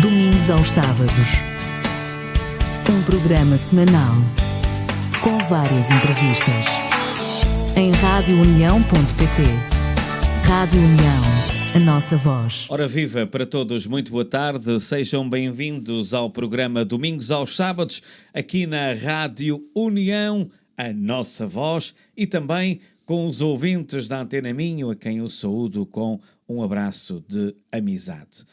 Domingos aos sábados. Um programa semanal com várias entrevistas. Em radiounião.pt. Rádio União, a nossa voz. Ora viva para todos, muito boa tarde. Sejam bem-vindos ao programa Domingos aos Sábados, aqui na Rádio União, a nossa voz, e também com os ouvintes da Antena Minho, a quem eu saúdo com um abraço de amizade.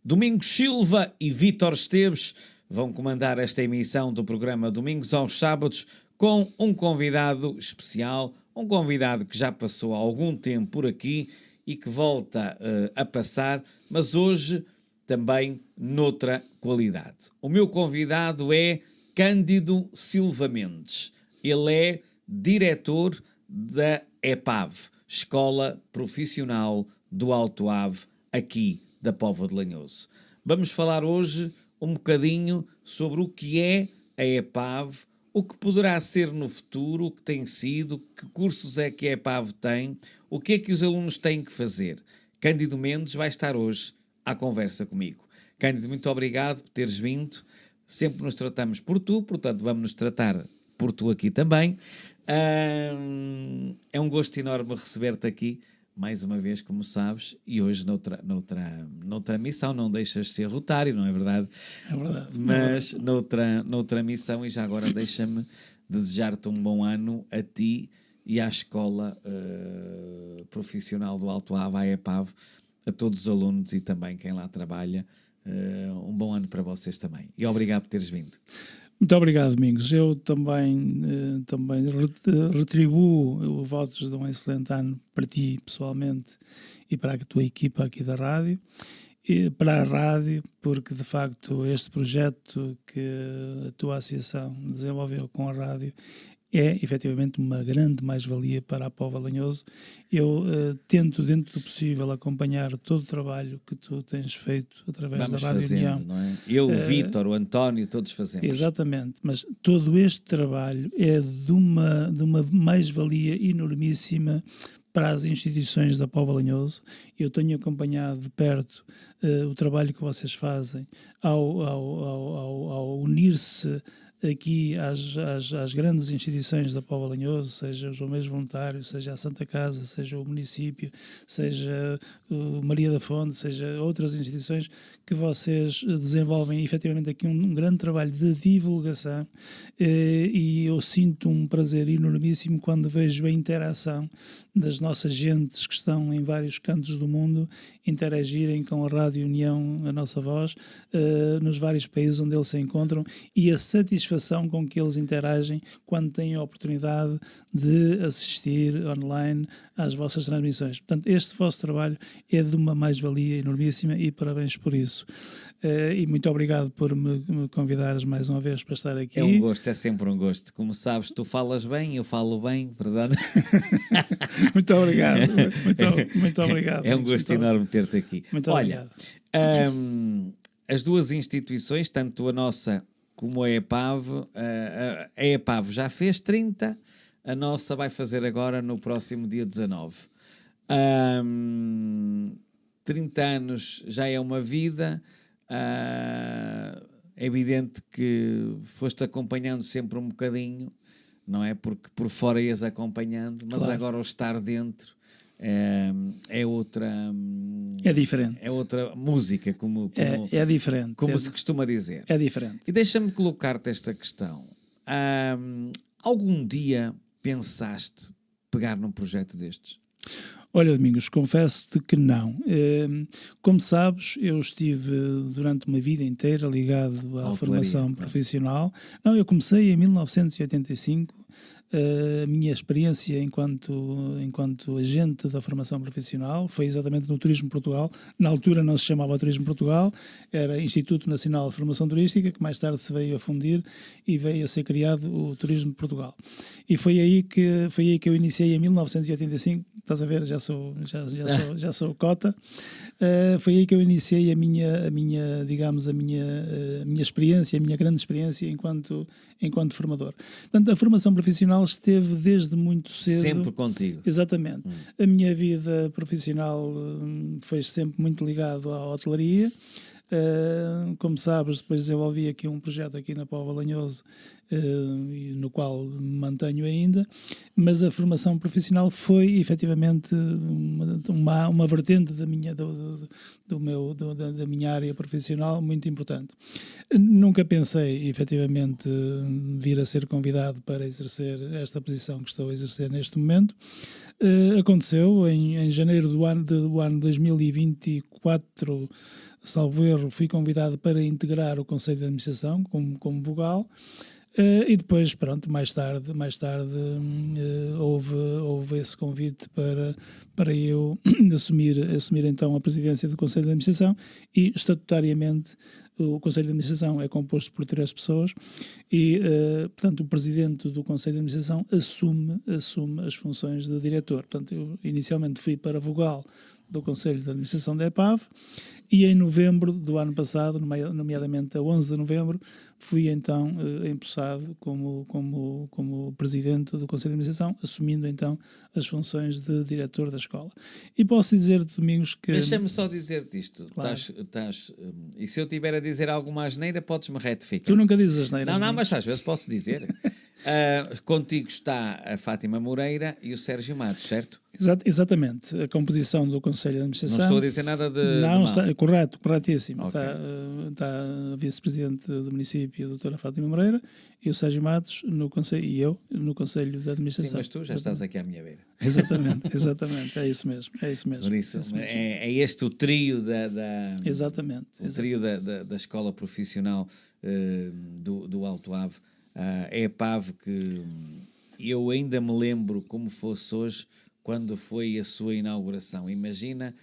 Domingos Silva e Vítor Esteves vão comandar esta emissão do programa Domingos aos Sábados com um convidado especial, um convidado que já passou há algum tempo por aqui e que volta a passar, mas hoje também noutra qualidade. O meu convidado é Cândido Silva Mendes. Ele é diretor da EPAV, Escola Profissional do Alto Ave, aqui da Póvoa de Lanhoso. Vamos falar hoje um bocadinho sobre o que é a EPAV, o que poderá ser no futuro, o que tem sido, que cursos é que a EPAV tem, o que é que os alunos têm que fazer. Cândido Mendes vai estar hoje à conversa comigo. Cândido, muito obrigado por teres vindo. Sempre nos tratamos por tu, portanto vamos nos tratar por tu aqui também. É um gosto enorme receber-te aqui, mais uma vez, como sabes, e hoje noutra missão. Não deixas de ser rotário, não é verdade? É verdade. Mas noutra missão, e já agora deixa-me desejar-te um bom ano a ti e à Escola Profissional do Alto Ave, à EPAV, a todos os alunos e também quem lá trabalha. Um bom ano para vocês também. E obrigado por teres vindo. Muito obrigado, Domingos. Eu também retribuo votos de um excelente ano para ti, pessoalmente, e para a tua equipa aqui da rádio, e para a rádio, porque de facto este projeto que a tua associação desenvolveu com a rádio é efetivamente uma grande mais-valia para a Póvoa de Lanhoso. Eu tento, dentro do possível, acompanhar todo o trabalho que tu tens feito através da Rádio União. Não é? Eu, o Vítor, o António, todos fazemos. Exatamente, mas todo este trabalho é de uma mais-valia enormíssima para as instituições da Póvoa de Lanhoso. Eu tenho acompanhado de perto o trabalho que vocês fazem ao unir-se aqui às grandes instituições da Póvoa de Lanhoso, seja os bombeiros voluntários, seja a Santa Casa, seja o município, seja o Maria da Fonte, seja outras instituições que vocês desenvolvem efetivamente aqui um grande trabalho de divulgação, e eu sinto um prazer enormíssimo quando vejo a interação das nossas gentes que estão em vários cantos do mundo interagirem com a Rádio União, a nossa voz, nos vários países onde eles se encontram, e a satisfação com que eles interagem quando têm a oportunidade de assistir online às vossas transmissões. Portanto, este vosso trabalho é de uma mais-valia enormíssima e parabéns por isso. E muito obrigado por me convidares mais uma vez para estar aqui. É um gosto, é sempre um gosto. Como sabes, tu falas bem, eu falo bem, verdade? Muito obrigado. Muito obrigado. É um gosto enorme ter-te aqui. Muito Olha, obrigado. As duas instituições, tanto a nossa como a EPAV, a EPAV já fez 30, a nossa vai fazer agora no próximo dia 19. 30 anos já é uma vida. É evidente que foste acompanhando sempre um bocadinho, não é? Porque por fora ias acompanhando, mas claro, agora o estar dentro é outra... É diferente. É outra música, é diferente. Como se costuma dizer. É diferente. E deixa-me colocar-te esta questão. Algum dia pensaste pegar num projeto destes? Olha, Domingos, confesso-te que não. Como sabes, eu estive durante uma vida inteira ligado à formação profissional. Não, eu comecei em 1985. A minha experiência enquanto agente da formação profissional foi exatamente no Turismo Portugal. Na altura não se chamava Turismo Portugal, era Instituto Nacional de Formação Turística, que mais tarde se veio a fundir e veio a ser criado o Turismo de Portugal. E foi aí que eu iniciei em 1985. Estás a ver, já sou cota. Foi aí que eu iniciei a minha experiência, a minha grande experiência enquanto formador. Portanto, a formação profissional esteve desde muito cedo. Sempre contigo. Exatamente. A minha vida profissional foi sempre muito ligada à hotelaria. Como sabes, depois desenvolvi aqui um projeto aqui na Póvoa de Lanhoso, no qual me mantenho ainda, mas a formação profissional foi efetivamente uma vertente da minha área profissional muito importante. Nunca pensei efetivamente vir a ser convidado para exercer esta posição que estou a exercer neste momento. Aconteceu em janeiro do ano 2024, salvo erro, fui convidado para integrar o Conselho de Administração como vogal. E depois, pronto, mais tarde houve esse convite para eu assumir então a presidência do Conselho de Administração, e estatutariamente o Conselho de Administração é composto por 3 pessoas e, portanto, o presidente do Conselho de Administração assume as funções de diretor. Portanto, eu inicialmente fui para vogal do Conselho de Administração da EPAV, e em novembro do ano passado, nomeadamente a 11 de novembro, fui então empossado como presidente do Conselho de Administração, assumindo então as funções de diretor da escola. E posso dizer-te, Domingos, que... Deixa-me só dizer-te isto. Claro. E se eu tiver a dizer alguma asneira, podes-me retificar. Tu nunca dizes asneiras. Não, mas às vezes posso dizer. Contigo está a Fátima Moreira e o Sérgio Matos, certo? Exatamente. A composição do Conselho de Administração... Não estou a dizer nada de Não, mal. está corretíssimo. Okay. Está a vice-presidente do município, a doutora Fátima Moreira, e o Sérgio Matos no Conselho, e eu no Conselho de Administração. Sim, mas tu já estás aqui à minha beira. Exatamente. É isso mesmo. Por isso, é este o trio Exatamente. Trio da Escola Profissional do Alto Ave. A EPAV, que eu ainda me lembro como fosse hoje, quando foi a sua inauguração. Imagina,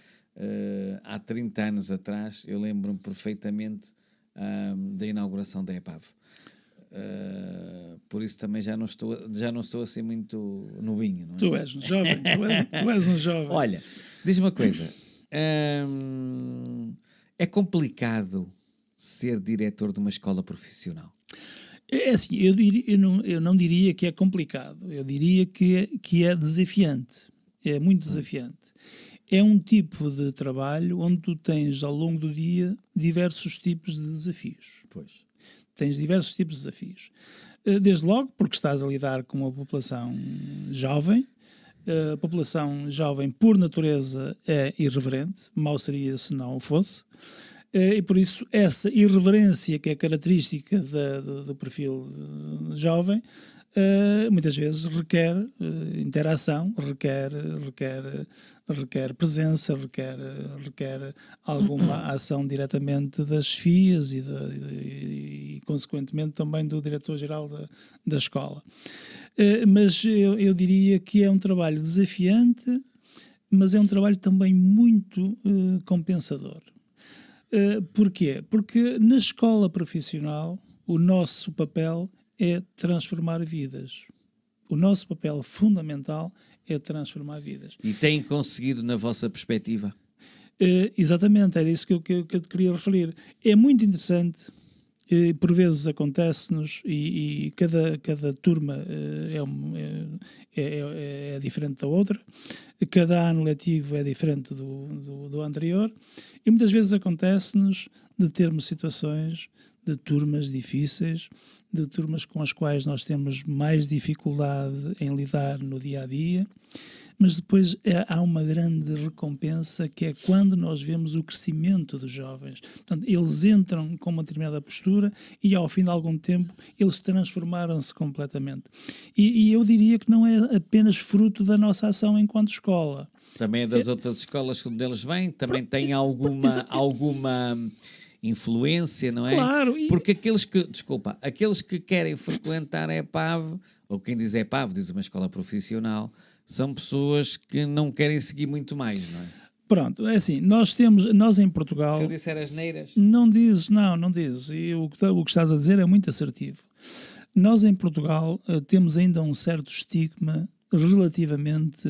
há 30 anos atrás, eu lembro-me perfeitamente da inauguração da EPAV. Por isso também já não estou assim muito novinho. Não é? Tu és um jovem, tu és um jovem. Olha, diz-me uma coisa, é complicado ser diretor de uma escola profissional? É assim, eu não diria que é complicado, eu diria que é desafiante, é muito desafiante. É um tipo de trabalho onde tu tens ao longo do dia diversos tipos de desafios. Pois. Tens diversos tipos de desafios. Desde logo porque estás a lidar com uma população jovem. A população jovem, por natureza, é irreverente, mal seria se não o fosse. E por isso essa irreverência que é característica do perfil jovem muitas vezes requer interação, requer presença, requer alguma ação diretamente das FIAs e consequentemente também do diretor-geral da escola. Mas eu diria que é um trabalho desafiante, mas é um trabalho também muito compensador. Porquê? Porque na escola profissional o nosso papel é transformar vidas. O nosso papel fundamental é transformar vidas. E têm conseguido na vossa perspectiva? Exatamente, era isso que eu te queria referir. É muito interessante, por vezes acontece-nos, e cada turma é diferente da outra, cada ano letivo é diferente do anterior, e muitas vezes acontece-nos de termos situações de turmas difíceis, de turmas com as quais nós temos mais dificuldade em lidar no dia-a-dia, mas depois há uma grande recompensa, que é quando nós vemos o crescimento dos jovens. Portanto, eles entram com uma determinada postura e ao fim de algum tempo eles transformaram-se completamente. E eu diria que não é apenas fruto da nossa ação enquanto escola. Também é das outras escolas onde eles vêm? Também tem alguma influência, não é? Claro. Porque aqueles que querem frequentar a EPAV, ou quem diz EPAV, diz uma escola profissional, são pessoas que não querem seguir muito mais, não é? Pronto, é assim, nós em Portugal... Se eu disser asneiras... Não dizes. E o que estás a dizer é muito assertivo. Nós em Portugal temos ainda um certo estigma relativamente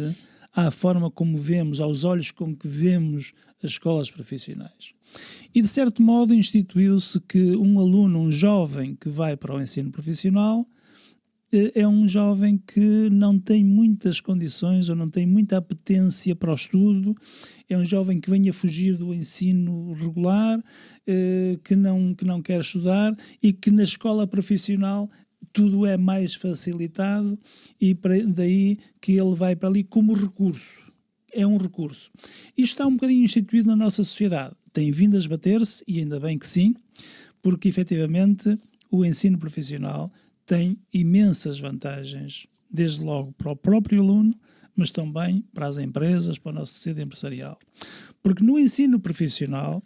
à forma como vemos, aos olhos com que vemos as escolas profissionais. E de certo modo instituiu-se que um aluno, um jovem que vai para o ensino profissional, é um jovem que não tem muitas condições ou não tem muita apetência para o estudo, é um jovem que vem a fugir do ensino regular, que não quer estudar e que na escola profissional tudo é mais facilitado e daí que ele vai para ali como recurso. É um recurso. Isto está um bocadinho instituído na nossa sociedade. Tem vindo a esbater-se, e ainda bem que sim, porque efetivamente o ensino profissional tem imensas vantagens, desde logo para o próprio aluno, mas também para as empresas, para a nossa sociedade empresarial. Porque no ensino profissional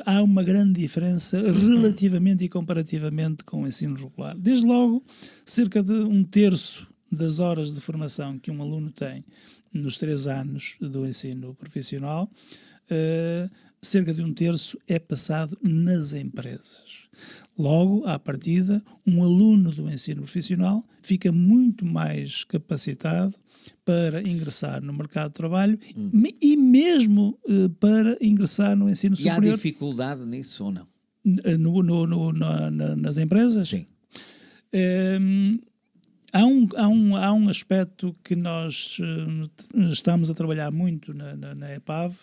há uma grande diferença relativamente e comparativamente com o ensino regular. Desde logo, cerca de 1/3 das horas de formação que um aluno tem nos 3 anos do ensino profissional, cerca de 1/3 é passado nas empresas. Logo, à partida, um aluno do ensino profissional fica muito mais capacitado para ingressar no mercado de trabalho e mesmo para ingressar no ensino superior. E há dificuldade nisso ou não? Nas empresas? Sim. Há um aspecto que nós estamos a trabalhar muito na EPAV,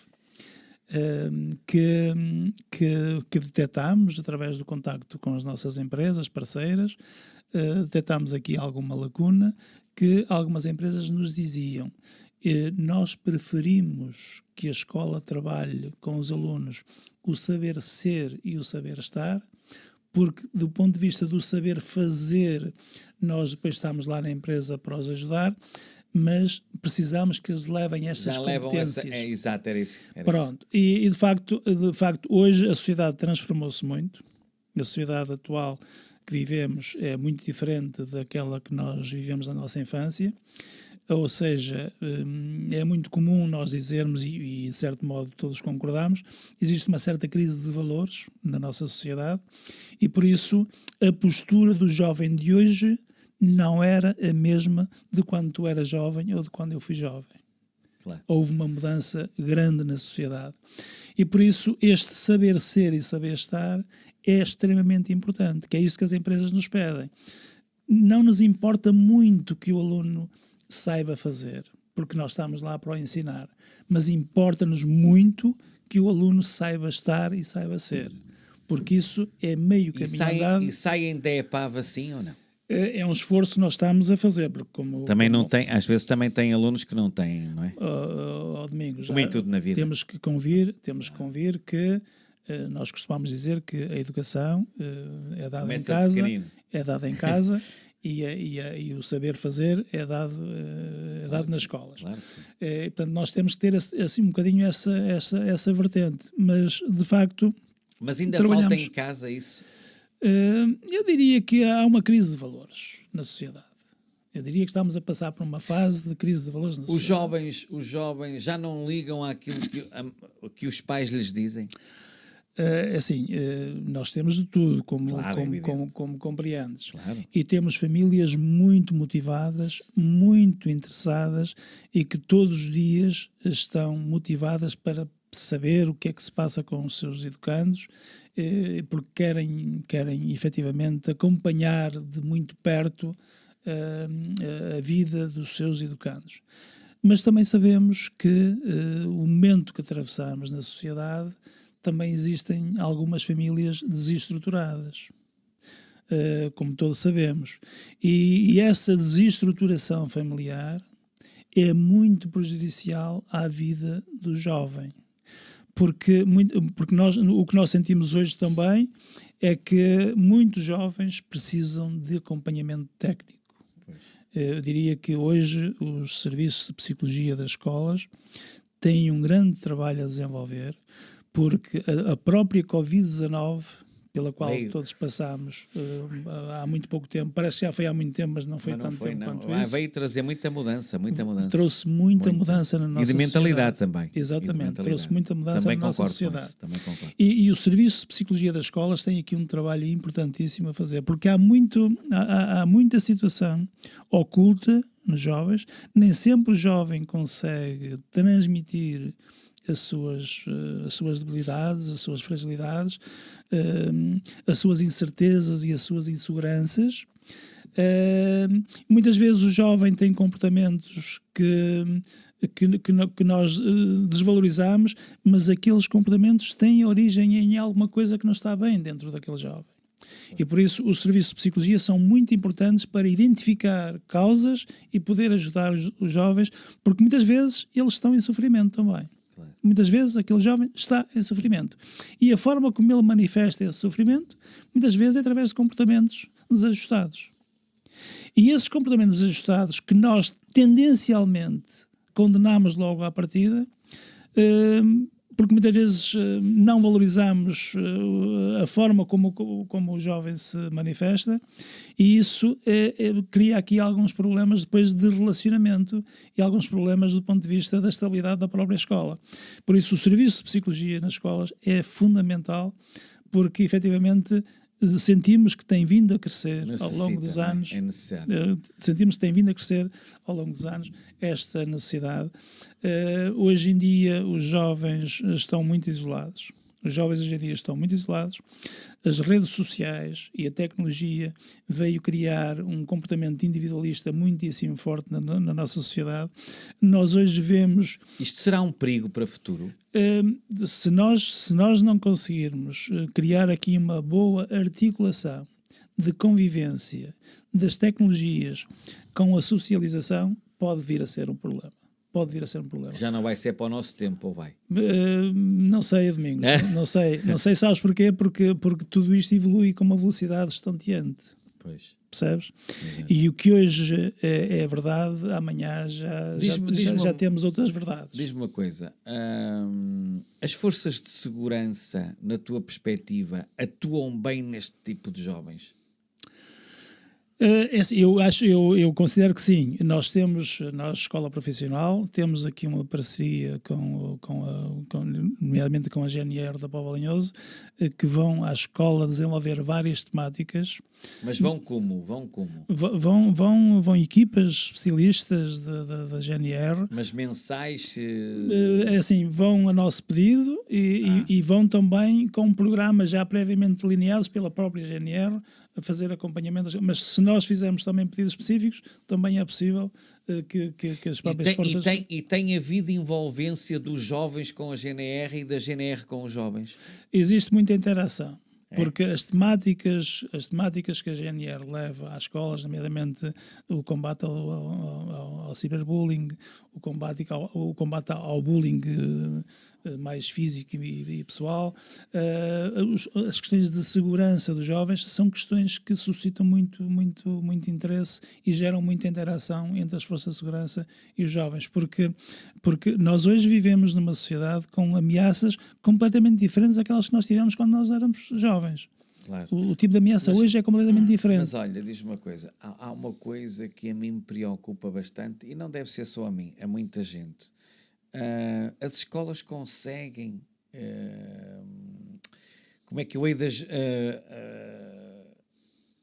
que detectamos através do contacto com as nossas empresas parceiras, detectamos aqui alguma lacuna que algumas empresas nos diziam: nós preferimos que a escola trabalhe com os alunos o saber ser e o saber estar, porque do ponto de vista do saber fazer, nós depois estamos lá na empresa para os ajudar, mas precisamos que eles levem estas competências. Exato, era isso. Pronto, e de facto hoje a sociedade transformou-se muito. A sociedade atual que vivemos é muito diferente daquela que nós vivemos na nossa infância, ou seja, é muito comum nós dizermos, e de certo modo todos concordamos, existe uma certa crise de valores na nossa sociedade e por isso a postura do jovem de hoje não era a mesma de quando tu eras jovem ou de quando eu fui jovem. Claro. Houve uma mudança grande na sociedade. E por isso este saber ser e saber estar é extremamente importante, que é isso que as empresas nos pedem. Não nos importa muito que o aluno saiba fazer, porque nós estamos lá para o ensinar, mas importa-nos muito que o aluno saiba estar e saiba ser, porque isso é meio caminho andado. E saem da EPAV assim ou não? É um esforço que nós estamos a fazer, porque não tem, às vezes também tem alunos que não têm, não é? Domingos, como em tudo na vida. Temos que convir que nós costumamos dizer que a educação é dada em casa, e o saber fazer é dado nas escolas. Claro, portanto, nós temos que ter assim um bocadinho essa vertente, mas de facto. Mas ainda falta em casa isso? Eu diria que há uma crise de valores na sociedade. Eu diria que estamos a passar por uma fase de crise de valores na sociedade. Os jovens já não ligam àquilo que os pais lhes dizem? Nós temos de tudo, como compreendes. Claro. E temos famílias muito motivadas, muito interessadas e que todos os dias estão motivadas para saber o que é que se passa com os seus educandos, porque querem efetivamente acompanhar de muito perto a vida dos seus educandos. Mas também sabemos que o momento que atravessamos na sociedade também existem algumas famílias desestruturadas, como todos sabemos. E essa desestruturação familiar é muito prejudicial à vida do jovem. Porque o que nós sentimos hoje também é que muitos jovens precisam de acompanhamento técnico. Eu diria que hoje os serviços de psicologia das escolas têm um grande trabalho a desenvolver, porque a própria Covid-19, pela qual todos passámos há muito pouco tempo, parece que já foi há muito tempo, mas não foi tanto tempo quanto isso. Veio trazer muita mudança. Trouxe muita mudança na nossa sociedade. E de mentalidade também. Exatamente, trouxe muita mudança na nossa sociedade. Também concordo. E o Serviço de Psicologia das Escolas tem aqui um trabalho importantíssimo a fazer, porque há muita situação oculta nos jovens, nem sempre o jovem consegue transmitir as suas debilidades, as suas fragilidades, as suas incertezas e as suas inseguranças, Muitas vezes o jovem tem comportamentos que nós desvalorizamos, mas aqueles comportamentos têm origem em alguma coisa que não está bem dentro daquele jovem. E por isso os serviços de psicologia são muito importantes para identificar causas e poder ajudar os jovens, porque muitas vezes eles estão em sofrimento também. Claro. Muitas vezes aquele jovem está em sofrimento. E a forma como ele manifesta esse sofrimento, muitas vezes é através de comportamentos desajustados. E esses comportamentos desajustados que nós tendencialmente condenamos logo à partida, porque muitas vezes não valorizamos a forma como o jovem se manifesta, e isso cria aqui alguns problemas depois de relacionamento e alguns problemas do ponto de vista da estabilidade da própria escola. Por isso o serviço de psicologia nas escolas é fundamental, porque efetivamente sentimos que tem vindo a crescer ao longo dos anos. É necessário. Sentimos que tem vindo a crescer ao longo dos anos esta necessidade. Hoje em dia os jovens estão muito isolados. Os jovens hoje em dia estão muito isolados. As redes sociais e a tecnologia veio criar um comportamento individualista muitíssimo forte na nossa sociedade. Nós hoje vemos... Isto será um perigo para o futuro? Se nós não conseguirmos criar aqui uma boa articulação de convivência das tecnologias com a socialização, pode vir a ser um problema. Pode vir a ser um problema. Já não vai ser para o nosso tempo, ou vai? Não sei, Domingos. Não sei, sabes porquê? Porque tudo isto evolui com uma velocidade estonteante. Pois. Percebes? Exato. E o que hoje é verdade, amanhã já temos outras verdades. Diz-me uma coisa. As forças de segurança, na tua perspectiva, atuam bem neste tipo de jovens? Eu considero que sim. Nós, escola profissional, temos aqui uma parceria nomeadamente com a GNR da Póvoa de Lanhoso, que vão à escola desenvolver várias temáticas. Mas vão como? Vão equipas especialistas da GNR. Mas mensais? É assim, vão a nosso pedido e vão também com programas já previamente delineados pela própria GNR a fazer acompanhamento. Mas se nós fizermos também pedidos específicos, também é possível que as próprias forças... E tem havido envolvência dos jovens com a GNR e da GNR com os jovens? Existe muita interação. Porque as temáticas que a GNR leva às escolas, nomeadamente o combate ao ciberbullying, o combate ao bullying mais físico e pessoal, as questões de segurança dos jovens são questões que suscitam muito interesse e geram muita interação entre as forças de segurança e os jovens, porque nós hoje vivemos numa sociedade com ameaças completamente diferentes daquelas que nós tivemos quando nós éramos jovens. Claro. O tipo de ameaça hoje é completamente diferente. Mas olha, diz-me uma coisa, há uma coisa que a mim me preocupa bastante, e não deve ser só a mim, a muita gente. As escolas conseguem, como é que eu hei de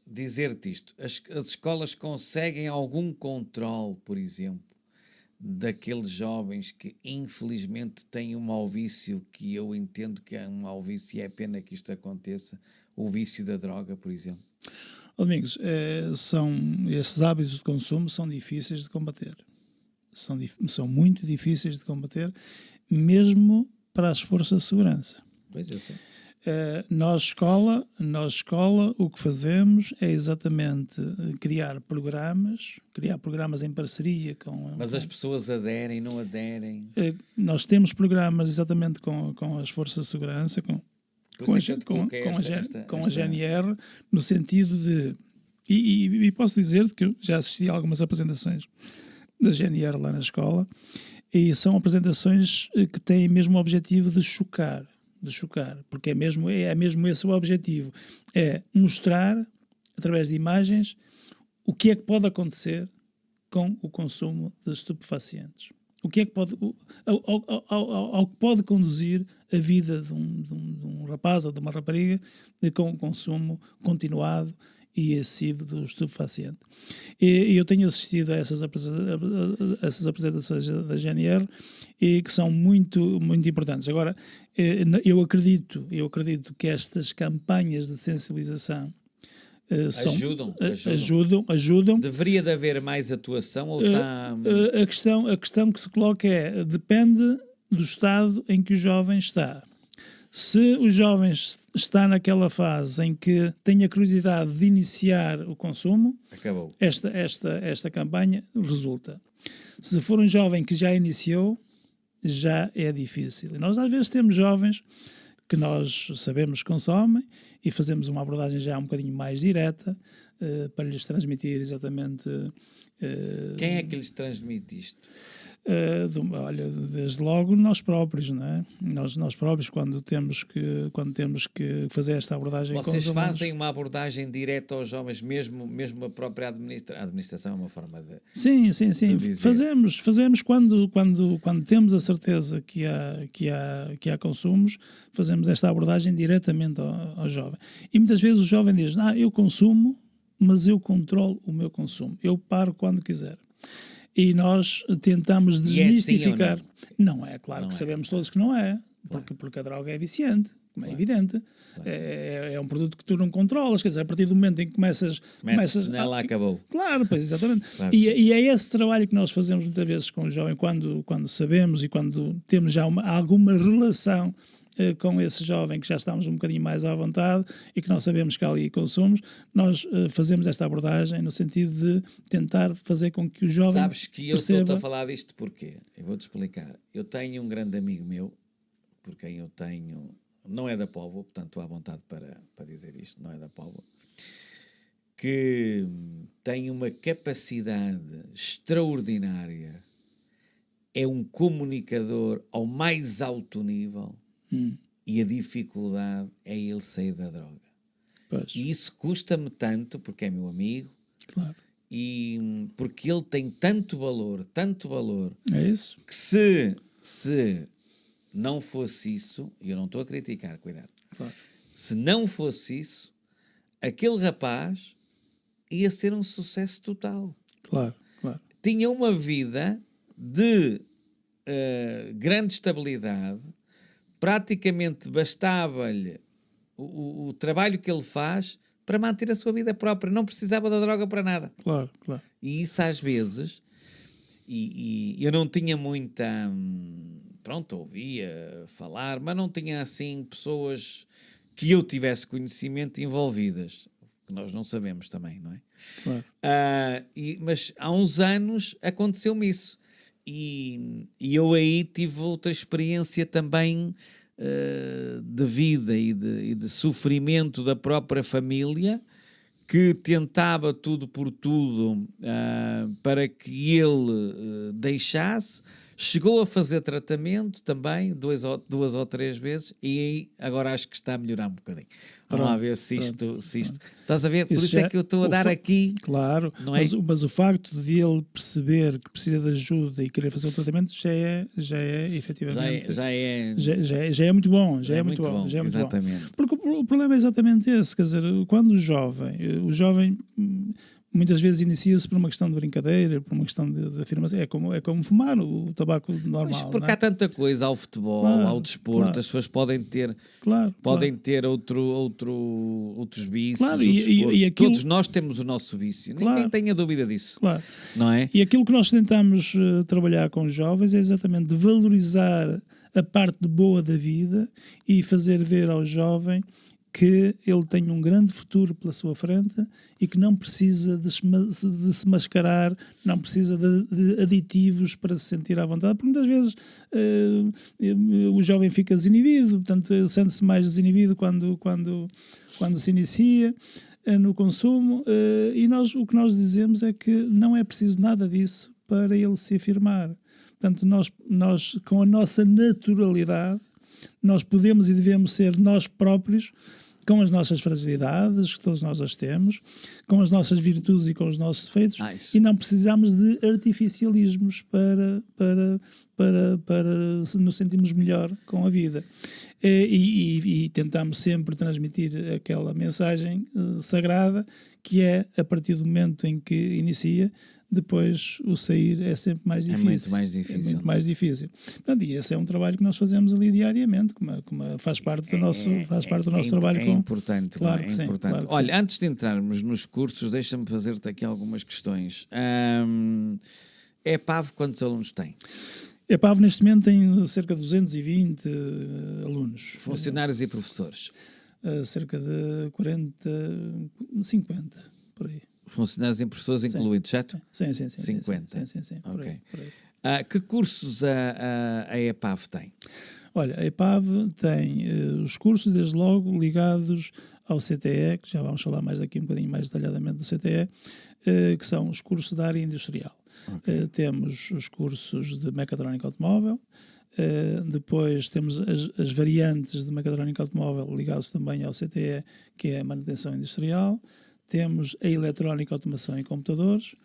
dizer-te isto? As escolas conseguem algum controle, por exemplo, daqueles jovens que infelizmente têm um mau vício, que eu entendo que é um mau vício e é pena que isto aconteça, o vício da droga, por exemplo? Domingos, esses hábitos de consumo são difíceis de combater. São muito difíceis de combater, mesmo para as forças de segurança. Pois eu sei. Nós, escola, o que fazemos é exatamente criar programas em parceria com... Mas as pessoas aderem, não aderem? Nós temos programas exatamente com as forças de segurança, com a GNR, no sentido de... E posso dizer que eu já assisti a algumas apresentações da GNR lá na escola, e são apresentações que têm mesmo o objetivo de chocar, porque é mesmo esse o objetivo, é mostrar, através de imagens, o que é que pode acontecer com o consumo de estupefacientes. O que é que ao que pode conduzir a vida de um rapaz ou de uma rapariga com o consumo continuado e excessivo do estupefaciente. E eu tenho assistido a essas apresentações da GNR e que são muito, muito importantes. Agora, eu acredito que estas campanhas de sensibilização ajudam. Deveria de haver mais atuação ou está... A questão que se coloca depende do estado em que o jovem está. Se o jovem está naquela fase em que tem a curiosidade de iniciar o consumo, acabou. Esta campanha resulta. Se for um jovem que já iniciou, já é difícil. E nós às vezes temos jovens que nós sabemos que consomem e fazemos uma abordagem já um bocadinho mais direta para lhes transmitir exatamente... Quem é que lhes transmite isto? Olha, desde logo nós próprios, não é? Nós próprios, quando temos que fazer esta abordagem. Vocês fazem uma abordagem direta aos jovens, mesmo a própria administração é uma forma de... Sim. De fazemos quando temos a certeza que há consumos, fazemos esta abordagem diretamente ao jovem. E muitas vezes o jovem diz, eu consumo, mas eu controlo o meu consumo, eu paro quando quiser. E nós tentamos desmistificar. É assim não é, claro que sabemos todos que não é, porque a droga é viciante, como é evidente. É um produto que tu não controlas, quer dizer, a partir do momento em que começas nela acabou. Claro, pois exatamente. Claro. E é esse trabalho que nós fazemos muitas vezes com o jovem, quando sabemos e quando temos já alguma relação com esse jovem que já estamos um bocadinho mais à vontade e que nós sabemos que há ali consumos, nós fazemos esta abordagem no sentido de tentar fazer com que o jovem Sabes que eu estou a falar disto porquê? Eu vou-te explicar. Eu tenho um grande amigo meu, por quem eu tenho... Não é da Póvoa, portanto estou à vontade para dizer isto, não é da Póvoa, que tem uma capacidade extraordinária, é um comunicador ao mais alto nível. E a dificuldade é ele sair da droga. Pois. E isso custa-me tanto, porque é meu amigo, claro. E porque ele tem tanto valor, é isso. Que se não fosse isso, e eu não estou a criticar, cuidado, claro. Se não fosse isso, aquele rapaz ia ser um sucesso total. Claro. Tinha uma vida de grande estabilidade. Praticamente bastava-lhe o trabalho que ele faz para manter a sua vida própria. Não precisava da droga para nada. Claro. E isso às vezes... E eu não tinha muita... ouvia falar, mas não tinha assim pessoas que eu tivesse conhecimento envolvidas. Que nós não sabemos também, não é? Claro. Mas há uns anos aconteceu-me isso. E eu aí tive outra experiência também de vida e de sofrimento da própria família, que tentava tudo por tudo para que ele deixasse. Chegou a fazer tratamento também, duas ou três vezes, e aí agora acho que está a melhorar um bocadinho. Vamos lá ver se isto... Estás a ver? Por isso é que eu estou a dar aqui... Claro, não é? mas o facto de ele perceber que precisa de ajuda e querer fazer o tratamento já é efetivamente... Já é muito bom. Já é muito bom. Exatamente. Porque o problema é exatamente esse, quer dizer, quando o jovem muitas vezes inicia-se por uma questão de brincadeira, por uma questão de afirmação. É como fumar o tabaco normal. Mas porque há tanta coisa ao futebol, ao desporto, as pessoas podem ter outros vícios. Claro, e aquilo... Todos nós temos o nosso vício. Ninguém tenha dúvida disso. Claro. Não é? E aquilo que nós tentamos trabalhar com os jovens é exatamente de valorizar a parte boa da vida e fazer ver ao jovem que ele tem um grande futuro pela sua frente e que não precisa de se mascarar, não precisa de aditivos para se sentir à vontade, porque muitas vezes o jovem fica desinibido, portanto sente-se mais desinibido quando se inicia no consumo, e o que nós dizemos é que não é preciso nada disso para ele se afirmar. Portanto, nós com a nossa naturalidade, nós podemos e devemos ser nós próprios, com as nossas fragilidades, que todos nós as temos, com as nossas virtudes e com os nossos defeitos, e não precisamos de artificialismos para nos sentirmos melhor com a vida. E tentamos sempre transmitir aquela mensagem sagrada, que é, a partir do momento em que inicia, depois o sair é sempre mais difícil. É muito mais difícil. É muito mais difícil. Portanto, e esse é um trabalho que nós fazemos ali diariamente, faz parte do nosso, trabalho. É importante, Claro é que sim, importante. claro que Olha, sim. antes de entrarmos nos cursos, deixa-me fazer-te aqui algumas questões. EPAV, quantos alunos tem? A EPAV neste momento tem cerca de 220 alunos. Funcionários e professores? Cerca de 40, 50, por aí. Funcionários e professores incluídos, certo? Sim. 50. Sim, por Ok. aí, por aí. Que cursos a EPAV tem? Olha, a EPAV tem os cursos, desde logo, ligados ao CTE, que já vamos falar mais daqui um bocadinho mais detalhadamente do CTE, que são os cursos da área industrial. Okay. Temos os cursos de mecatrónica automóvel, depois temos as variantes de mecatrónica automóvel ligados também ao CTE, que é a manutenção industrial. Temos a eletrónica, automação e computadores.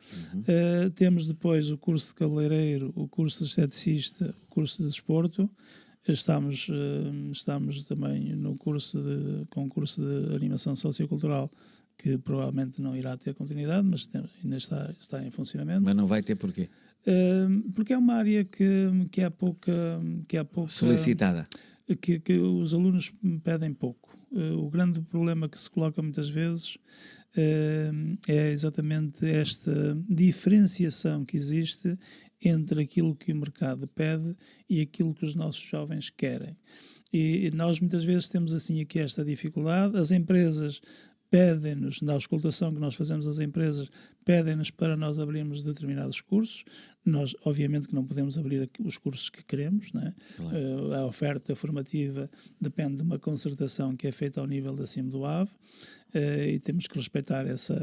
Temos depois o curso de cabeleireiro, o curso de esteticista, o curso de desporto. Estamos também no curso de animação sociocultural, que provavelmente não irá ter continuidade, mas ainda está em funcionamento. Mas não vai ter porquê? Porque é uma área que é pouca solicitada. Que os alunos pedem pouco. O grande problema que se coloca muitas vezes é exatamente esta diferenciação que existe entre aquilo que o mercado pede e aquilo que os nossos jovens querem. E nós muitas vezes temos assim aqui esta dificuldade. As empresas pedem-nos, na auscultação que nós fazemos às empresas, pedem-nos para nós abrirmos determinados cursos. Nós, obviamente, que não podemos abrir os cursos que queremos, não é? Claro. A oferta formativa depende de uma concertação que é feita ao nível da CIM do AVE, e temos que respeitar essa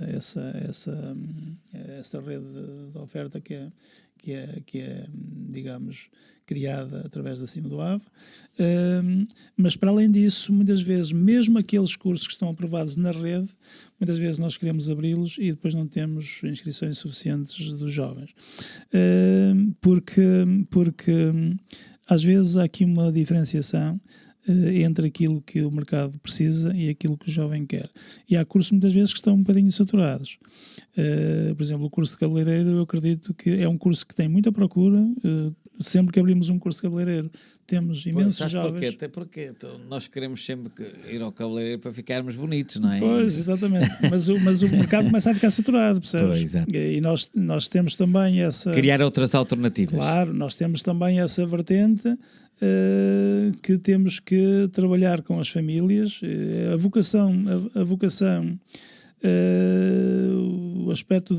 rede de oferta que é, digamos, criada através da CIM do AVE. Mas, para além disso, muitas vezes, mesmo aqueles cursos que estão aprovados na rede, muitas vezes nós queremos abri-los e depois não temos inscrições suficientes dos jovens. Porque às vezes há aqui uma diferenciação entre aquilo que o mercado precisa e aquilo que o jovem quer. E há cursos muitas vezes que estão um bocadinho saturados. Por exemplo, o curso de cabeleireiro, eu acredito que é um curso que tem muita procura. Sempre que abrimos um curso de cabeleireiro, temos imensos jovens. Porquê? Até porque nós queremos sempre ir ao cabeleireiro para ficarmos bonitos, não é? Pois, exatamente. Mas o mercado começa a ficar saturado, percebes? Pois, exato. E nós temos também essa... Criar outras alternativas. Claro, nós temos também essa vertente que temos que trabalhar com as famílias. A vocação, o aspecto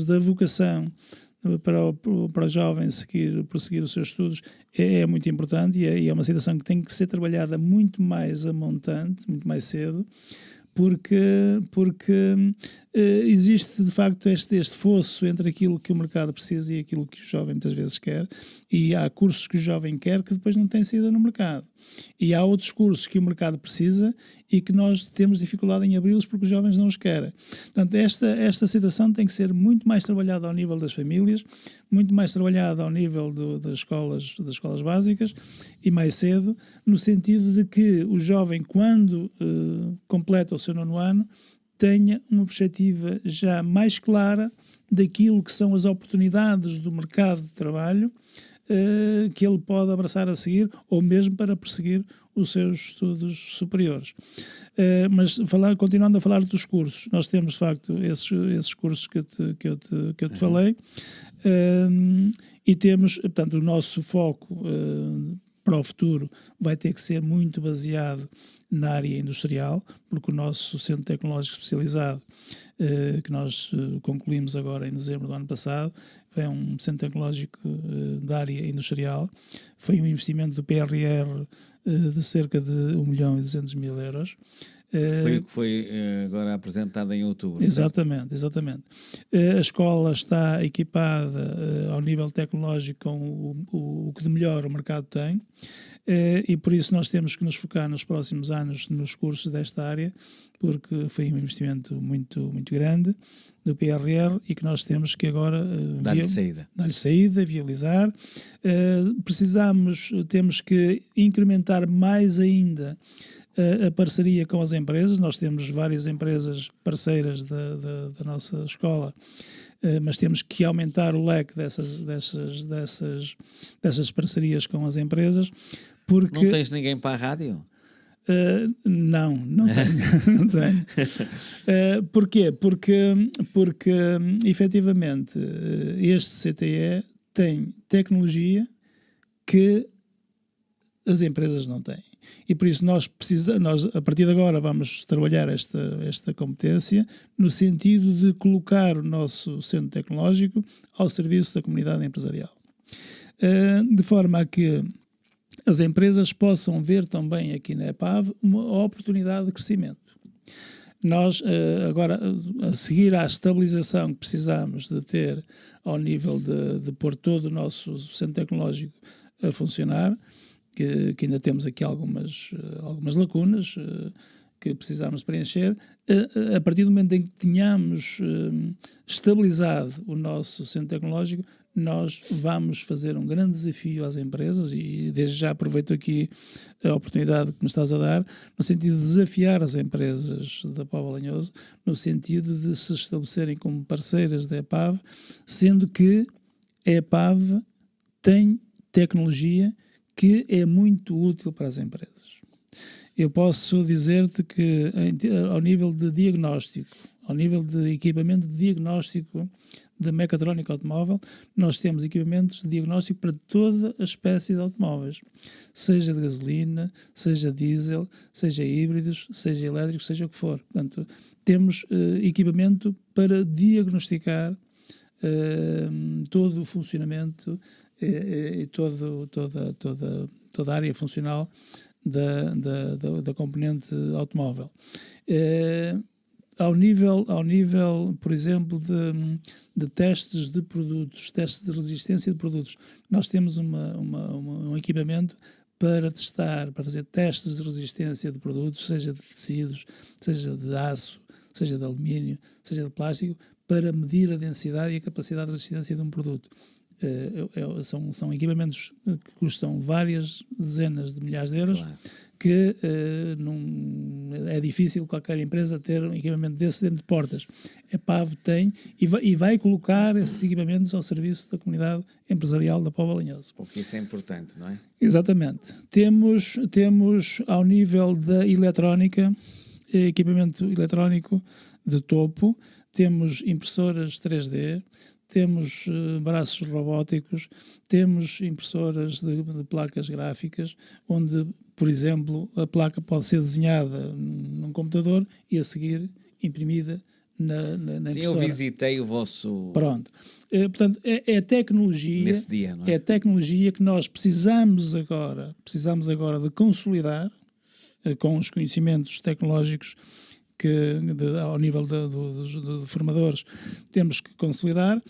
da vocação para o jovem prosseguir os seus estudos é muito importante e é uma situação que tem que ser trabalhada muito mais a montante, muito mais cedo, porque existe de facto este fosso entre aquilo que o mercado precisa e aquilo que o jovem muitas vezes quer, e há cursos que o jovem quer que depois não têm saída no mercado, e há outros cursos que o mercado precisa e que nós temos dificuldade em abri-los porque os jovens não os querem. Portanto, esta situação tem que ser muito mais trabalhada ao nível das famílias, muito mais trabalhada ao nível das escolas básicas e mais cedo, no sentido de que o jovem, quando completa o seu 9º ano, tenha uma perspectiva já mais clara daquilo que são as oportunidades do mercado de trabalho que ele pode abraçar a seguir, ou mesmo para prosseguir os seus estudos superiores. Mas continuando a falar dos cursos, nós temos de facto esses cursos que eu te falei, e temos, portanto, o nosso foco para o futuro vai ter que ser muito baseado na área industrial, porque o nosso Centro Tecnológico Especializado, que nós concluímos agora em dezembro do ano passado, foi um centro tecnológico da área industrial, foi um investimento do PRR de cerca de 1.200.000 euros. Foi o que foi agora apresentado em outubro. Exatamente. A escola está equipada ao nível tecnológico com o que de melhor o mercado tem, e por isso nós temos que nos focar nos próximos anos nos cursos desta área, porque foi um investimento muito, muito grande do PRR e que nós temos que agora dar-lhe saída, viabilizar. Temos que incrementar mais ainda a parceria com as empresas. Nós temos várias empresas parceiras da nossa escola mas temos que aumentar o leque dessas parcerias com as empresas, porque... Não tens ninguém para a rádio? Não tenho. Não tenho. Porquê? Porque efetivamente este CTE tem tecnologia que as empresas não têm. E por isso nós a partir de agora vamos trabalhar esta competência no sentido de colocar o nosso centro tecnológico ao serviço da comunidade empresarial. De forma a que as empresas possam ver também aqui na EPAV uma oportunidade de crescimento. Nós, agora, a seguir à estabilização que precisamos de ter ao nível de pôr todo o nosso centro tecnológico a funcionar, que ainda temos aqui algumas lacunas que precisamos preencher, a partir do momento em que tenhamos estabilizado o nosso centro tecnológico, nós vamos fazer um grande desafio às empresas, e desde já aproveito aqui a oportunidade que me estás a dar, no sentido de desafiar as empresas da Póvoa de Lanhoso, no sentido de se estabelecerem como parceiras da EPAV, sendo que a EPAV tem tecnologia que é muito útil para as empresas. Eu posso dizer-te que ao nível de diagnóstico, ao nível de equipamento de diagnóstico de mecatrónica automóvel, nós temos equipamentos de diagnóstico para toda a espécie de automóveis, seja de gasolina, seja diesel, seja híbridos, seja elétricos, seja o que for. Portanto, temos equipamento para diagnosticar todo o funcionamento e toda a área funcional da componente automóvel. Ao nível, por exemplo, de testes de produtos, testes de resistência de produtos, nós temos um equipamento para testar, para fazer testes de resistência de produtos, seja de tecidos, seja de aço, seja de alumínio, seja de plástico, para medir a densidade e a capacidade de resistência de um produto. São equipamentos que custam várias dezenas de milhares de euros, claro, que é difícil qualquer empresa ter um equipamento desse dentro de portas. A EPAV tem e vai colocar esses equipamentos ao serviço da comunidade empresarial da Póvoa de Lanhoso. Porque isso é importante, não é? Exatamente. Temos ao nível da eletrónica, equipamento eletrónico de topo, temos impressoras 3D, temos braços robóticos, temos impressoras de placas gráficas, onde, por exemplo, a placa pode ser desenhada num computador e a seguir imprimida na impressora. Sim, eu visitei o vosso... Pronto. Portanto, é tecnologia... Nesse dia, não é? É tecnologia que nós precisamos agora de consolidar com os conhecimentos tecnológicos que ao nível de formadores temos que consolidar,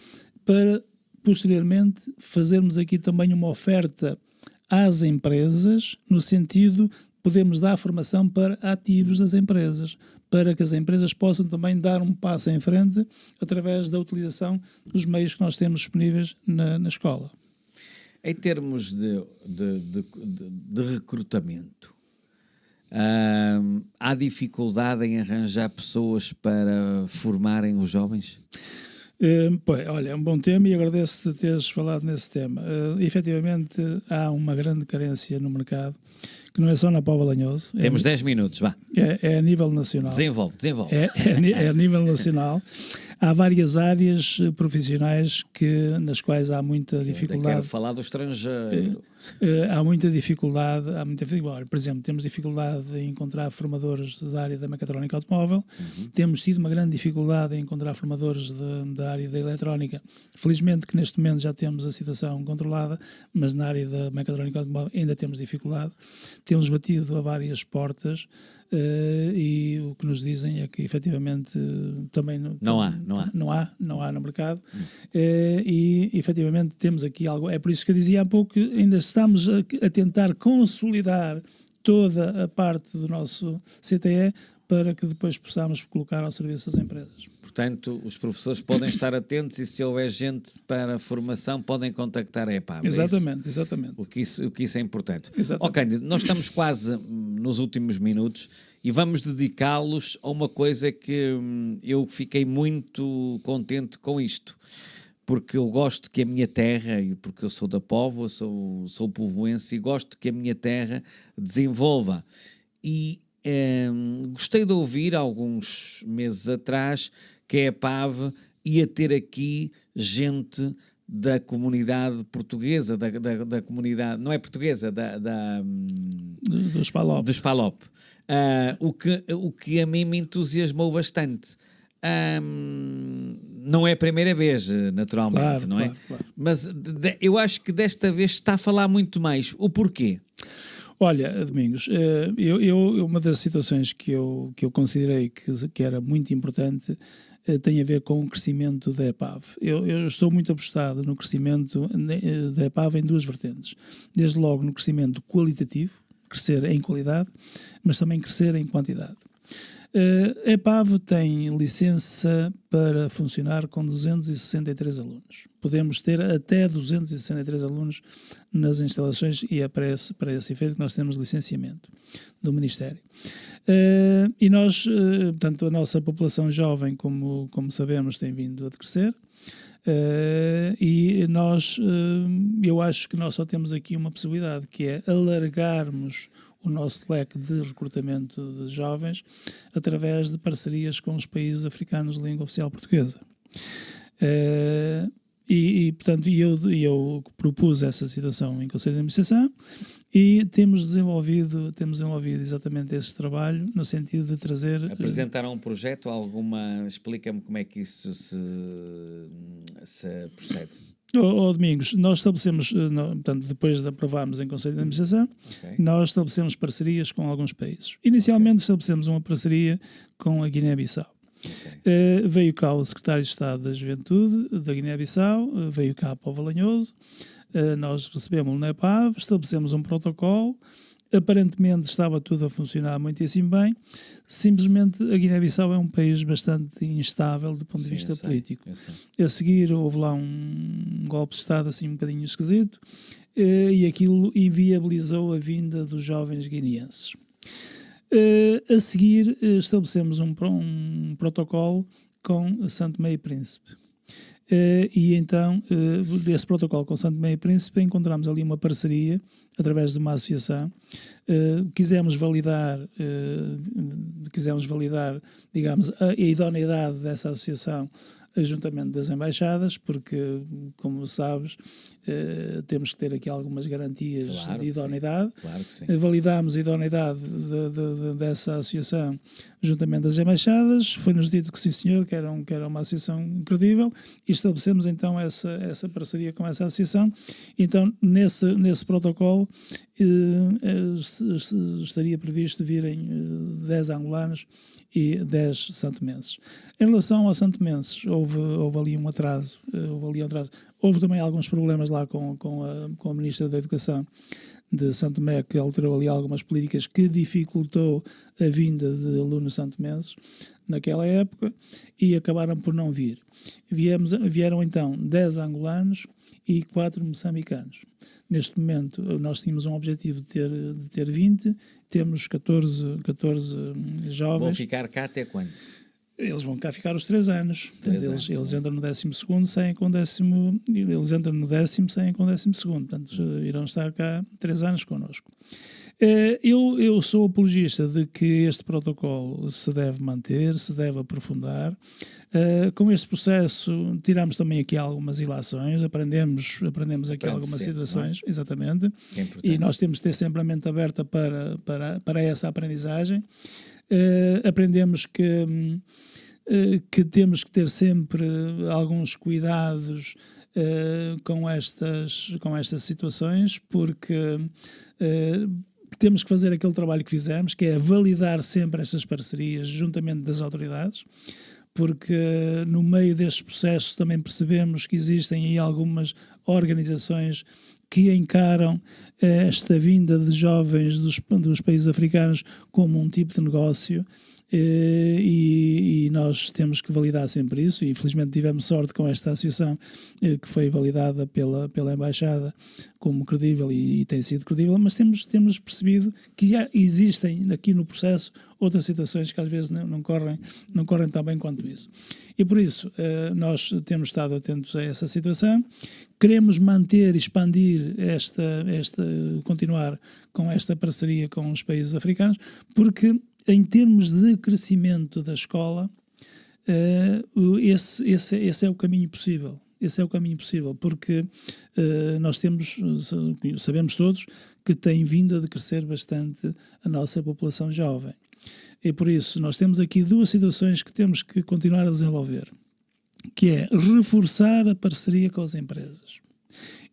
para posteriormente fazermos aqui também uma oferta às empresas, no sentido de podermos dar formação para ativos das empresas, para que as empresas possam também dar um passo em frente através da utilização dos meios que nós temos disponíveis na escola. Em termos de recrutamento, há dificuldade em arranjar pessoas para formarem os jovens? Olha, é um bom tema e agradeço-te teres falado nesse tema. Efetivamente, há uma grande carência no mercado, que não é só na Póvoa de Lanhoso. Temos 10 minutos, vá. É a nível nacional. Desenvolve. É a nível nacional. Há várias áreas profissionais nas quais há muita dificuldade. Eu quero falar do estrangeiro. Há muita dificuldade. Por exemplo, temos dificuldade em encontrar formadores da área da mecatrónica automóvel. Temos tido uma grande dificuldade em encontrar formadores da área da eletrónica. Felizmente que neste momento já temos a situação controlada, mas na área da mecatrónica automóvel ainda temos dificuldade. Temos batido a várias portas e o que nos dizem é que efetivamente também não há no mercado. E efetivamente temos aqui algo. É por isso que eu dizia há pouco que ainda estamos a tentar consolidar toda a parte do nosso CTE para que depois possamos colocar ao serviço das empresas. Portanto, os professores podem estar atentos e se houver gente para formação podem contactar a EPAV. Exatamente. O que isso é importante. Exatamente. Ok, nós estamos quase nos últimos minutos e vamos dedicá-los a uma coisa que eu fiquei muito contente com isto, porque eu gosto que a minha terra, e porque eu sou da Póvoa, sou povoense e gosto que a minha terra desenvolva. E gostei de ouvir alguns meses atrás que a EPAV ia ter aqui gente da comunidade portuguesa, da comunidade, não é portuguesa, dos PALOP. Dos PALOP. O que a mim me entusiasmou bastante. Não é a primeira vez, naturalmente, Claro, não é? claro. Mas eu acho que desta vez está a falar muito mais. O porquê? Olha, Domingos, uma das situações que eu considerei que era muito importante tem a ver com o crescimento da EPAV. Eu estou muito apostado no crescimento da EPAV em duas vertentes. Desde logo no crescimento qualitativo, crescer em qualidade, mas também crescer em quantidade. A EPAV tem licença para funcionar com 263 alunos. Podemos ter até 263 alunos nas instalações e é para esse efeito que nós temos licenciamento do Ministério. E nós, portanto, a nossa população jovem, como sabemos, tem vindo a crescer. E nós, eu acho que nós só temos aqui uma possibilidade, que é alargarmos o nosso leque de recrutamento de jovens através de parcerias com os países africanos de língua oficial portuguesa. Portanto, eu propus essa situação em Conselho de Administração e temos desenvolvido exatamente esse trabalho no sentido de trazer... Apresentaram um projeto, explica-me como é que isso se procede. Domingos, nós estabelecemos, portanto, depois de aprovarmos em Conselho de Administração, nós estabelecemos parcerias com alguns países. Inicialmente estabelecemos uma parceria com a Guiné-Bissau. Veio cá o Secretário de Estado da Juventude da Guiné-Bissau, veio cá para o Valanhoso, nós recebemos na EPAV, estabelecemos um protocolo, aparentemente estava tudo a funcionar muitíssimo bem, simplesmente a Guiné-Bissau é um país bastante instável do ponto de vista político. A seguir houve lá um golpe de Estado assim um bocadinho esquisito e aquilo inviabilizou a vinda dos jovens guineenses. A seguir estabelecemos um protocolo com Santo Tomé e Príncipe. E então, esse protocolo com Santo Tomé e Príncipe, encontramos ali uma parceria através de uma associação. Quisemos validar, digamos, a idoneidade dessa associação juntamente das embaixadas, porque, como sabes, temos que ter aqui algumas garantias de idoneidade. Claro que sim. Validámos a idoneidade dessa associação juntamente das embaixadas, foi-nos dito que sim senhor, que era uma associação credível, e estabelecemos então essa parceria com essa associação. Então, nesse protocolo, estaria previsto virem 10 angolanos e 10 santomenses. Em relação aos santomenses, houve ali um atraso. Houve também alguns problemas lá com a Ministra da Educação de Santo Tomé, que alterou ali algumas políticas que dificultou a vinda de alunos santomenses naquela época e acabaram por não vir. Vieram então 10 angolanos e 4 moçambicanos. Neste momento nós tínhamos um objetivo de ter 20, temos 14 jovens. Vão ficar cá até quando? Eles vão cá ficar os 3 anos. Portanto, eles entram no 12º, saem com o 10º, eles entram no 10º, saem com o 12º. Portanto, irão estar cá 3 anos connosco. Eu sou apologista de que este protocolo se deve manter, se deve aprofundar. Com este processo tiramos também aqui algumas ilações, aprendemos aqui algumas situações, não é? Exatamente, e nós temos de ter sempre a mente aberta para essa aprendizagem. Aprendemos que temos que ter sempre alguns cuidados com estas situações, porque temos que fazer aquele trabalho que fizemos, que é validar sempre estas parcerias juntamente das autoridades, porque no meio destes processos também percebemos que existem aí algumas organizações que encaram esta vinda de jovens dos países africanos como um tipo de negócio e nós temos que validar sempre isso, e infelizmente tivemos sorte com esta associação que foi validada pela Embaixada como credível e tem sido credível, mas temos percebido que já existem aqui no processo outras situações que às vezes não correm tão bem quanto isso. E por isso nós temos estado atentos a essa situação, queremos manter e expandir continuar com esta parceria com os países africanos, porque em termos de crescimento da escola, esse é o caminho possível. Esse é o caminho possível, porque nós sabemos todos que tem vindo a decrescer bastante a nossa população jovem. E por isso nós temos aqui duas situações que temos que continuar a desenvolver, que é reforçar a parceria com as empresas.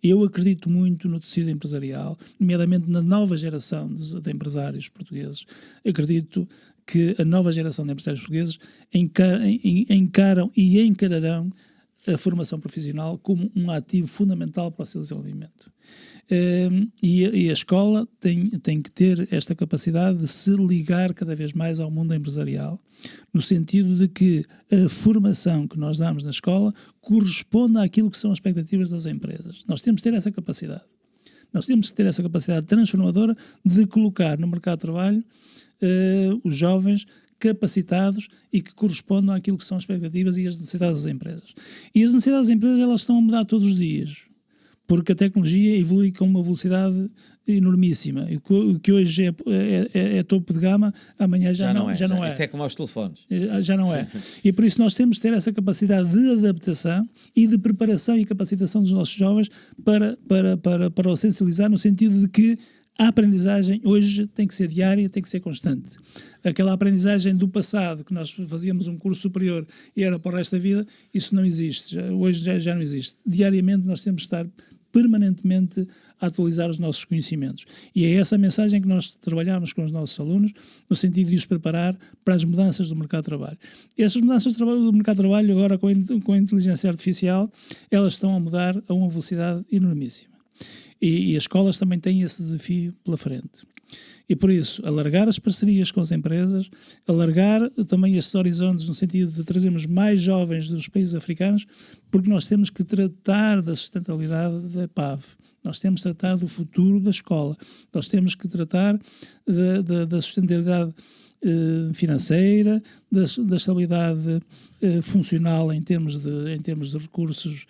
Eu acredito muito no tecido empresarial, nomeadamente na nova geração de empresários portugueses. Eu acredito que a nova geração de empresários portugueses encaram e encararão a formação profissional como um ativo fundamental para o seu desenvolvimento. E a escola tem que ter esta capacidade de se ligar cada vez mais ao mundo empresarial, no sentido de que a formação que nós damos na escola corresponda àquilo que são as expectativas das empresas. Nós temos que ter essa capacidade. Nós temos que ter essa capacidade transformadora de colocar no mercado de trabalho os jovens capacitados e que correspondam àquilo que são as expectativas e as necessidades das empresas. E as necessidades das empresas, elas estão a mudar todos os dias, porque a tecnologia evolui com uma velocidade enormíssima. O que hoje é topo de gama, amanhã já não é. Isto é como aos telefones. Já não é. E por isso nós temos de ter essa capacidade de adaptação e de preparação e capacitação dos nossos jovens para o sensibilizar, no sentido de que a aprendizagem hoje tem que ser diária, tem que ser constante. Aquela aprendizagem do passado, que nós fazíamos um curso superior e era para o resto da vida, isso não existe. Hoje já não existe. Diariamente nós temos de estar permanentemente a atualizar os nossos conhecimentos. E é essa a mensagem que nós trabalhamos com os nossos alunos, no sentido de os preparar para as mudanças do mercado de trabalho. E essas mudanças do mercado de trabalho, agora com a inteligência artificial, elas estão a mudar a uma velocidade enormíssima. E as escolas também têm esse desafio pela frente. E por isso, alargar as parcerias com as empresas, alargar também estes horizontes no sentido de trazermos mais jovens dos países africanos, porque nós temos que tratar da sustentabilidade da PAV. Nós temos que tratar do futuro da escola. Nós temos que tratar da sustentabilidade financeira, da estabilidade funcional em termos de recursos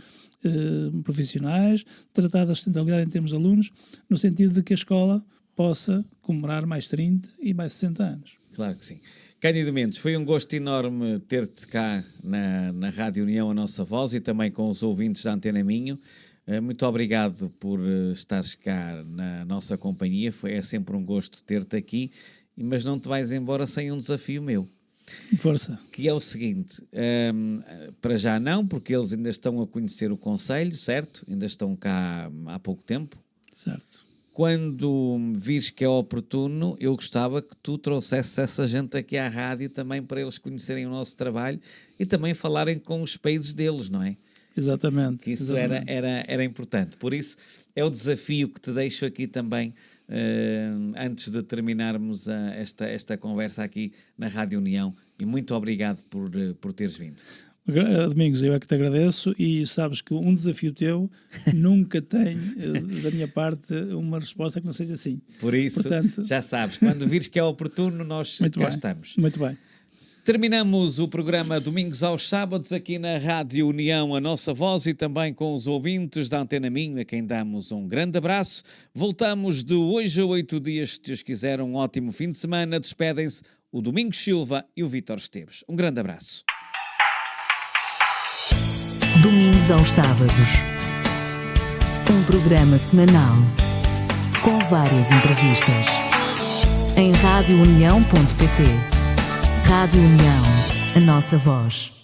profissionais, tratar da sustentabilidade em termos de alunos, no sentido de que a escola possa comemorar mais 30 e mais 60 anos. Claro que sim. Cândido Mendes, foi um gosto enorme ter-te cá na Rádio União, a nossa voz, e também com os ouvintes da Antena Minho. Muito obrigado por estares cá na nossa companhia, é sempre um gosto ter-te aqui, mas não te vais embora sem um desafio meu. Força. Que é o seguinte, para já não, porque eles ainda estão a conhecer o Conselho, certo? Ainda estão cá há pouco tempo. Certo. Quando vires que é oportuno, eu gostava que tu trouxesses essa gente aqui à rádio também para eles conhecerem o nosso trabalho e também falarem com os países deles, não é? Exatamente. Que isso exatamente. Era importante. Por isso, é o desafio que te deixo aqui também, antes de terminarmos esta conversa aqui na Rádio União, e muito obrigado por teres vindo. Domingos, eu é que te agradeço, e sabes que um desafio teu nunca tem da minha parte uma resposta que não seja assim. Por isso, portanto, já sabes, quando vires que é oportuno, nós cá estamos. Muito bem. Terminamos o programa Domingos aos Sábados aqui na Rádio União, a nossa voz, e também com os ouvintes da Antena Minho, a quem damos um grande abraço. Voltamos de hoje a 8 dias, se Deus quiser. Um ótimo fim de semana. Despedem-se o Domingos Silva e o Vítor Esteves. Um grande abraço. Domingos aos Sábados. Um programa semanal com várias entrevistas em radiounião.pt. Rádio União, a nossa voz.